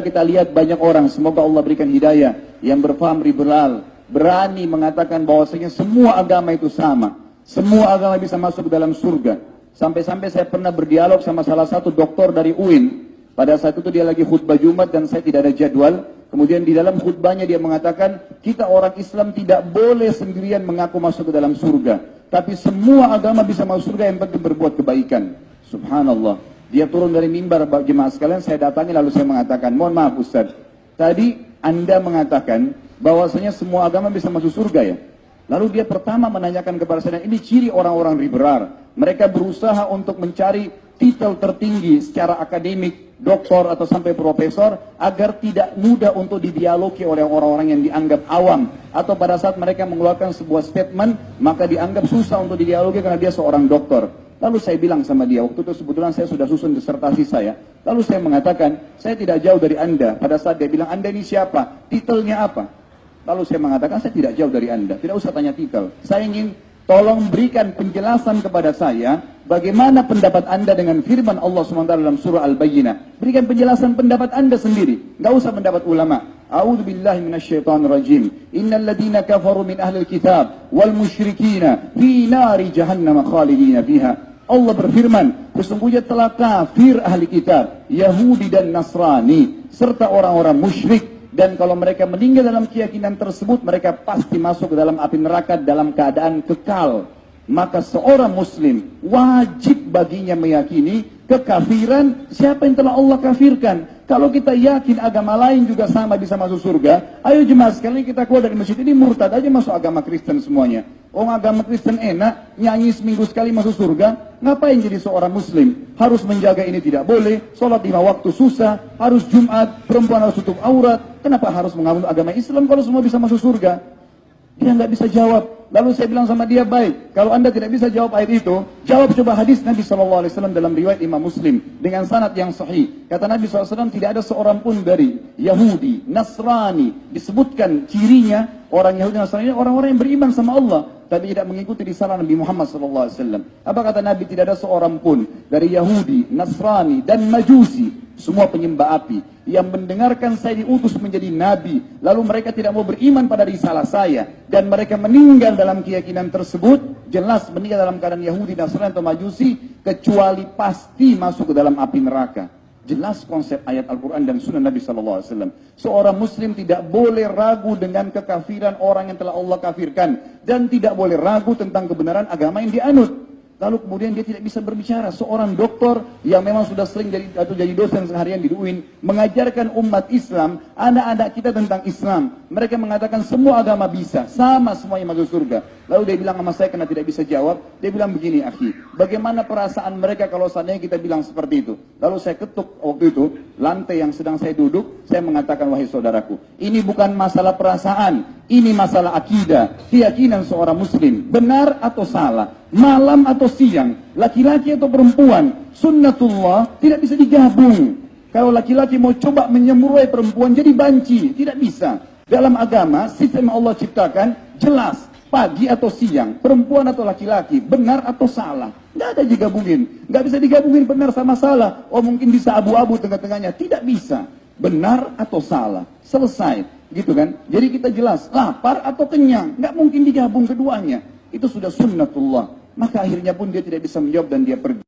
kita lihat banyak orang, semoga Allah berikan hidayah, yang berpaham liberal, berani mengatakan bahwasanya semua agama itu sama. Semua agama bisa masuk ke dalam surga. Sampai-sampai saya pernah berdialog sama salah satu doktor dari UIN. Pada saat itu dia lagi khutbah Jumat dan saya tidak ada jadwal. Kemudian di dalam khutbahnya dia mengatakan, kita orang Islam tidak boleh sendirian mengaku masuk ke dalam surga. Tapi semua agama bisa masuk surga, yang penting berbuat kebaikan. Subhanallah. Dia turun dari mimbar, jemaah sekalian, saya datangi lalu saya mengatakan, mohon maaf Ustaz, tadi Anda mengatakan bahwasanya semua agama bisa masuk surga ya? Lalu dia pertama menanyakan kepada saya, ini ciri orang-orang liberal. Mereka berusaha untuk mencari titel tertinggi secara akademik, doktor atau sampai profesor, agar tidak mudah untuk didialogi oleh orang-orang yang dianggap awam. Atau pada saat mereka mengeluarkan sebuah statement, maka dianggap susah untuk didialogi karena dia seorang doktor. Lalu saya bilang sama dia, waktu itu kebetulan saya sudah susun disertasi saya. Lalu saya mengatakan, saya tidak jauh dari Anda. Pada saat dia bilang, Anda ini siapa? Titelnya apa? Lalu saya mengatakan, saya tidak jauh dari Anda. Tidak usah tanya titel. Saya ingin tolong berikan penjelasan kepada saya, bagaimana pendapat Anda dengan firman Allah SWT dalam surah Al-Bayyinah. Berikan penjelasan pendapat Anda sendiri. Nggak usah pendapat ulama. A'udzu billahi minasyaitonir rajim. Innal ladzina kafaru min ahlil kitab wal musyrikina fi nari jahannam khalidina fiha. Allah berfirman, sesungguhnya telah kafir ahli kitab, Yahudi dan Nasrani, serta orang-orang musyrik. Dan kalau mereka meninggal dalam keyakinan tersebut, mereka pasti masuk ke dalam api neraka dalam keadaan kekal. Maka seorang muslim wajib baginya meyakini kekafiran siapa yang telah Allah kafirkan. Kalau kita yakin agama lain juga sama bisa masuk surga, ayo jemaah sekali kita keluar dari masjid ini, murtad aja masuk agama Kristen semuanya. Oh, agama Kristen enak, nyanyi seminggu sekali masuk surga. Ngapain jadi seorang muslim? Harus menjaga ini tidak boleh, sholat 5 waktu susah, harus Jumat, perempuan harus tutup aurat. Kenapa harus mengambil agama Islam kalau semua bisa masuk surga? Dia nggak bisa jawab. Lalu saya bilang sama dia, baik, kalau Anda tidak bisa jawab ayat itu, jawab coba hadis Nabi SAW dalam riwayat Imam Muslim dengan sanad yang sahih. Kata Nabi SAW, tidak ada seorang pun dari Yahudi, Nasrani, disebutkan cirinya orang Yahudi Nasrani orang-orang yang beriman sama Allah, tapi tidak mengikuti risalah Nabi Muhammad SAW. Apa kata Nabi? Tidak ada seorang pun dari Yahudi, Nasrani, dan Majusi, semua penyembah api, yang mendengarkan saya diutus menjadi nabi, lalu mereka tidak mau beriman pada risalah saya, dan mereka meninggal dalam keyakinan tersebut, jelas meninggal dalam keadaan Yahudi, Nasrani atau Majusi, kecuali pasti masuk ke dalam api neraka. Jelas konsep ayat Al-Quran dan sunnah Nabi SAW. Seorang muslim tidak boleh ragu dengan kekafiran orang yang telah Allah kafirkan, dan tidak boleh ragu tentang kebenaran agama yang dianut. Lalu kemudian dia tidak bisa berbicara. Seorang doktor yang memang sudah sering jadi dosen seharian di UIN, mengajarkan umat Islam, anak-anak kita tentang Islam. Mereka mengatakan semua agama bisa, sama semuanya masuk surga. Lalu dia bilang sama saya karena tidak bisa jawab, dia bilang begini, akhi, bagaimana perasaan mereka kalau seandainya kita bilang seperti itu? Lalu saya ketuk waktu itu, lantai yang sedang saya duduk, saya mengatakan, wahai saudaraku, ini bukan masalah perasaan, ini masalah akidah, keyakinan seorang muslim, benar atau salah, malam atau siang, laki-laki atau perempuan, sunnatullah tidak bisa digabung. Kalau laki-laki mau coba menyemburuai perempuan jadi banci, tidak bisa. Dalam agama, sistem Allah ciptakan jelas, pagi atau siang, perempuan atau laki-laki, benar atau salah, nggak ada digabungin, nggak bisa digabungin benar sama salah. Oh mungkin bisa abu-abu tengah-tengahnya, tidak bisa. Benar atau salah, selesai, gitu kan? Jadi kita jelas, lapar atau kenyang, nggak mungkin digabung keduanya. Itu sudah sunnatullah. Maka akhirnya pun dia tidak bisa menjawab dan dia pergi.